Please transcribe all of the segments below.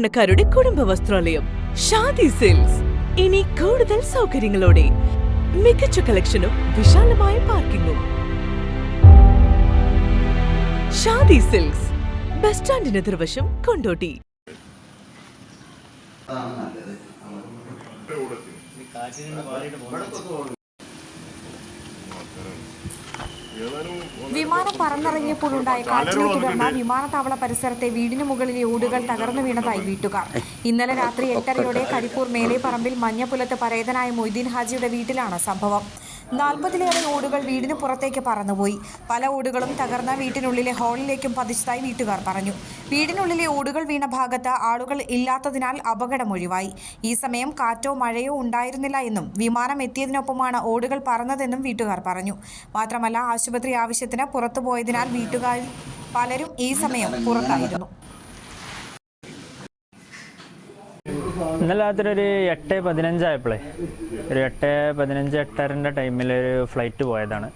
സാധാരണക്കാരുടെ കുടുംബ വസ്ത്രാലയം ഷാദി സിൽക്സ്. ഇനി കൂടുതൽ സൗകര്യങ്ങളോടെ മികച്ച കളക്ഷനും വിശാലമായ പാർക്കിംഗും. ഷാദി സിൽക്സ്, ബസ് സ്റ്റാൻഡിന് എതിർവശം, കൊണ്ടോട്ടി. വിമാനം പറന്നിറങ്ങിയപ്പോഴുണ്ടായ കാറ്റിനെ തുടർന്ന് വിമാനത്താവള പരിസരത്തെ വീടിന് മുകളിലെ ഓടുകൾ തകർന്നു വീണതായി വീട്ടുകാർ. ഇന്നലെ രാത്രി 8:30-ഓടെ കരിപ്പൂർ മേലെപ്പറമ്പിൽ മഞ്ഞപ്പുലത്ത് പരേതനായ മൊയ്തീൻ ഹാജിയുടെ വീട്ടിലാണ് സംഭവം. 40-ലേറെ ഓടുകൾ വീടിന് പുറത്തേക്ക് പറന്നുപോയി. പല ഓടുകളും തകർന്ന വീട്ടിനുള്ളിലെ ഹാളിലേക്കും പതിച്ചതായി വീട്ടുകാർ പറഞ്ഞു. വീടിനുള്ളിലെ ഓടുകൾ വീണ ഭാഗത്ത് ആളുകൾ ഇല്ലാത്തതിനാൽ അപകടം ഒഴിവായി. ഈ സമയം കാറ്റോ മഴയോ ഉണ്ടായിരുന്നില്ല എന്നും വിമാനം എത്തിയതിനൊപ്പമാണ് ഓടുകൾ പറന്നതെന്നും വീട്ടുകാർ പറഞ്ഞു. മാത്രമല്ല, ആശുപത്രി ആവശ്യത്തിന് പുറത്തുപോയതിനാൽ വീട്ടുകാരിൽ പലരും ഈ സമയം പുറത്തായിരുന്നു. ഇന്നലെ രാത്രി ഒരു 8:15 ആയപ്പോഴേ ഒരു 8:15, 8:30 ടൈമിൽ ഒരു ഫ്ലൈറ്റ് പോയതാണ്.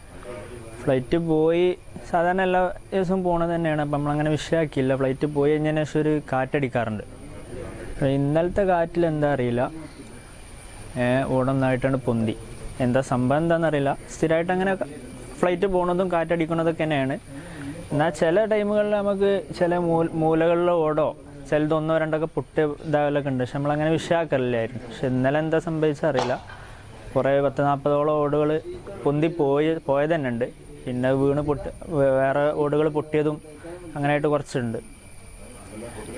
ഫ്ലൈറ്റ് പോയി സാധാരണ എല്ലാ ദിവസവും പോണത് തന്നെയാണ്. അപ്പം നമ്മളങ്ങനെ വിഷയമാക്കിയില്ല. ഫ്ലൈറ്റ് പോയി കഴിഞ്ഞതിന് ശേഷം ഒരു കാറ്റടിക്കാറുണ്ട്. ഇന്നലത്തെ കാറ്റിൽ എന്താ അറിയില്ല, ഓടൊന്നായിട്ടാണ് പൊന്തി. എന്താ സംഭവം എന്താണെന്നറിയില്ല. സ്ഥിരമായിട്ട് അങ്ങനെ ഫ്ലൈറ്റ് പോണതും കാറ്റടിക്കുന്നതൊക്കെ തന്നെയാണ്. എന്നാൽ ചില ടൈമുകളിൽ നമുക്ക് ചില മൂലകളിലെ ഓടോ ചിലതൊന്നോ രണ്ടൊക്കെ പൊട്ടി ഇതാകലൊക്കെ ഉണ്ട്. പക്ഷെ നമ്മളങ്ങനെ വിഷയമാക്കലില്ലായിരുന്നു. പക്ഷെ ഇന്നലെ എന്താ സംഭവിച്ചറിയില്ല. കുറേ 10-40ഓളം ഓടുകൾ പോയത് തന്നെ ഉണ്ട്. പിന്നെ വീണ് വേറെ ഓടുകൾ പൊട്ടിയതും അങ്ങനെയായിട്ട് കുറച്ചുണ്ട്.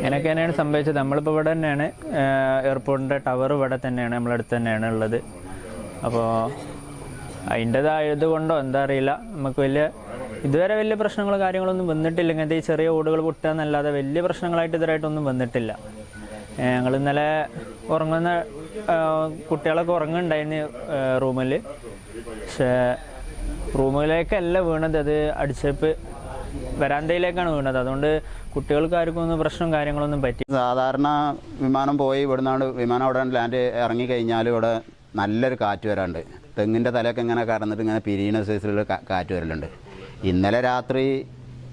ഇങ്ങനെയൊക്കെ തന്നെയാണ് സംഭവിച്ചത്. നമ്മളിപ്പോൾ ഇവിടെ തന്നെയാണ്, എയർപോർട്ടിൻ്റെ ടവർ ഇവിടെ തന്നെയാണ്, നമ്മളടുത്ത് തന്നെയാണ് ഉള്ളത്. അപ്പോൾ അതിൻ്റേതായത് കൊണ്ടോ എന്താ അറിയില്ല, നമുക്ക് ഇതുവരെ വലിയ പ്രശ്നങ്ങളോ കാര്യങ്ങളൊന്നും വന്നിട്ടില്ല. ഇങ്ങനത്തെ ഈ ചെറിയ ഓടുകൾ പൊട്ടുക എന്നല്ലാതെ വലിയ പ്രശ്നങ്ങളായിട്ട് ഇതുവരായിട്ടൊന്നും വന്നിട്ടില്ല. ഞങ്ങൾ ഇന്നലെ ഉറങ്ങുന്ന കുട്ടികളൊക്കെ ഉറങ്ങുന്നുണ്ടായിരുന്നു റൂമിൽ. പക്ഷേ റൂമിലേക്കല്ല വീണത്, അത് അടിച്ചപ്പ് വരാന്തയിലേക്കാണ് വീണത്. അതുകൊണ്ട് കുട്ടികൾക്ക് ആർക്കും ഒന്നും പ്രശ്നവും കാര്യങ്ങളൊന്നും പറ്റി. സാധാരണ വിമാനം പോയി ഇവിടുന്നാണ് വിമാനം അവിടെ ലാൻഡ് ഇറങ്ങിക്കഴിഞ്ഞാൽ ഇവിടെ നല്ലൊരു കാറ്റ് വരാറുണ്ട്. തെങ്ങിൻ്റെ തലയൊക്കെ ഇങ്ങനെ കറന്നിട്ട് ഇങ്ങനെ പിരിയണ സൈസിലുള്ള കാറ്റ് വരലുണ്ട്. ഇന്നലെ രാത്രി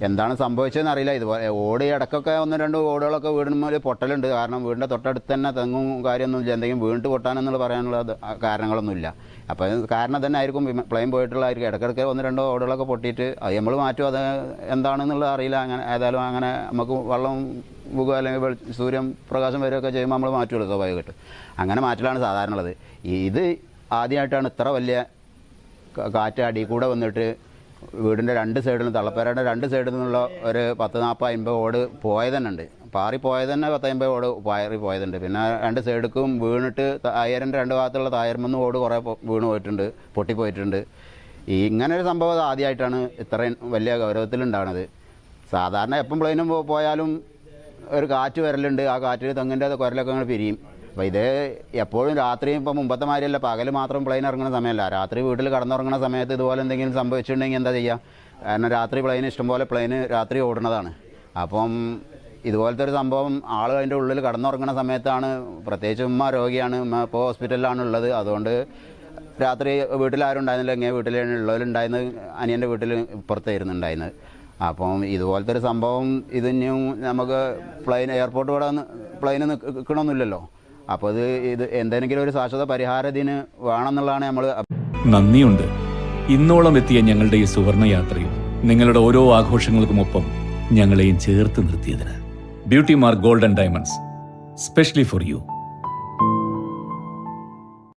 എന്താണ് സംഭവിച്ചതെന്ന് അറിയില്ല. ഇതുപോലെ ഓടി ഇടയ്ക്കൊക്കെ 1-2 ഓടുകളൊക്കെ വീടിന്മേൽ പൊട്ടലുണ്ട്. കാരണം വീടിൻ്റെ തൊട്ടടുത്ത് തന്നെ തെങ്ങും കാര്യമൊന്നുമില്ല. എന്തെങ്കിലും വീണിട്ട് പൊട്ടാനെന്നുള്ള പറയാനുള്ള കാരണങ്ങളൊന്നുമില്ല. അപ്പോൾ കാരണം തന്നെ ആയിരിക്കും പ്ലെയിൻ പോയിട്ടുള്ളതായിരിക്കും. ഇടയ്ക്കിടയ്ക്ക് 1-2 ഓടുകളൊക്കെ പൊട്ടിയിട്ട് അത് നമ്മൾ മാറ്റും. അത് എന്താണെന്നുള്ളത് അറിയില്ല. അങ്ങനെ ഏതായാലും അങ്ങനെ നമുക്ക് വെള്ളം മുഖം അല്ലെങ്കിൽ സൂര്യൻ പ്രകാശം വരികയൊക്കെ ചെയ്യുമ്പോൾ നമ്മൾ മാറ്റുള്ളൂ സ്വാഭാവികമായിട്ട്. അങ്ങനെ മാറ്റലാണ് സാധാരണ ഉള്ളത്. ഇത് ആദ്യമായിട്ടാണ് ഇത്ര വലിയ കാറ്റ് അടി കൂടെ വന്നിട്ട് വീടിൻ്റെ 2 സൈഡിലും തള്ളപ്പേരയുടെ 2 സൈഡിൽ നിന്നുള്ള ഒരു 10-40-50 ഓട് പോയത് തന്നെ ഉണ്ട്. പാറി പോയത് തന്നെ 10-50 ഓട് പാറി പോയതുണ്ട്. പിന്നെ 2 സൈഡിലും വീണിട്ട് തായറിൻ്റെ 2 ഭാഗത്തുള്ള തായർമെന്ന് ഓട് കുറേ വീണ് പോയിട്ടുണ്ട്, പൊട്ടിപ്പോയിട്ടുണ്ട്. ഇങ്ങനെ ഒരു സംഭവം ആദ്യമായിട്ടാണ് ഇത്രയും വലിയ ഗൗരവത്തിലുണ്ടാകുന്നത്. സാധാരണ എപ്പം പ്ലെയിനും പോയാലും ഒരു കാറ്റ് വരലുണ്ട്. ആ കാറ്റിൽ തെങ്ങിൻ്റെ കുരലൊക്കെ അങ്ങനെ പിരിയും. അപ്പോൾ ഇത് എപ്പോഴും രാത്രി ഇപ്പോൾ മുമ്പത്തെ മാതിരിയല്ല, പകൽ മാത്രം പ്ലെയിൻ ഇറങ്ങുന്ന സമയമല്ല. രാത്രി വീട്ടിൽ കടന്നുറങ്ങുന്ന സമയത്ത് ഇതുപോലെ എന്തെങ്കിലും സംഭവിച്ചിട്ടുണ്ടെങ്കിൽ എന്താ ചെയ്യുക? കാരണം രാത്രി ഇഷ്ടംപോലെ പ്ലെയിന് രാത്രി ഓടുന്നതാണ്. അപ്പം ഇതുപോലത്തെ ഒരു സംഭവം ആൾ അതിൻ്റെ ഉള്ളിൽ കടന്നുറങ്ങുന്ന സമയത്താണ്. പ്രത്യേകിച്ച് ഉമ്മ രോഗിയാണ്, ഉമ്മ ഇപ്പോൾ ഹോസ്പിറ്റലിലാണ് ഉള്ളത്. അതുകൊണ്ട് രാത്രി വീട്ടിലാരും ഉണ്ടായിരുന്നില്ല. എങ്ങനെ വീട്ടിലുള്ളവരുണ്ടായിരുന്നത് അനിയൻ്റെ വീട്ടിൽ ഇപ്പുറത്തായിരുന്നു ഉണ്ടായിരുന്നത്. അപ്പം ഇതുപോലത്തെ ഒരു സംഭവം ഇതിനും നമുക്ക് എയർപോർട്ട് ഇവിടെ പ്ലെയിന് നിൽക്കണമെന്നില്ലല്ലോ. അപ്പോൾ ഇത് എന്തെങ്കിലും ഒരു ശാശ്വത പരിഹാരം ഇതിന് വേണമെന്നുള്ളതാണ് നമ്മൾ. നന്ദിയുണ്ട് ഇന്നോളം എത്തിയ ഞങ്ങളുടെ ഈ സുവർണ യാത്രയും നിങ്ങളുടെ ഓരോ ആഘോഷങ്ങൾക്കുമൊപ്പം ഞങ്ങളെയും ചേർത്ത് നിർത്തിയതിന്. Beauty mark gold and diamonds, specially for U.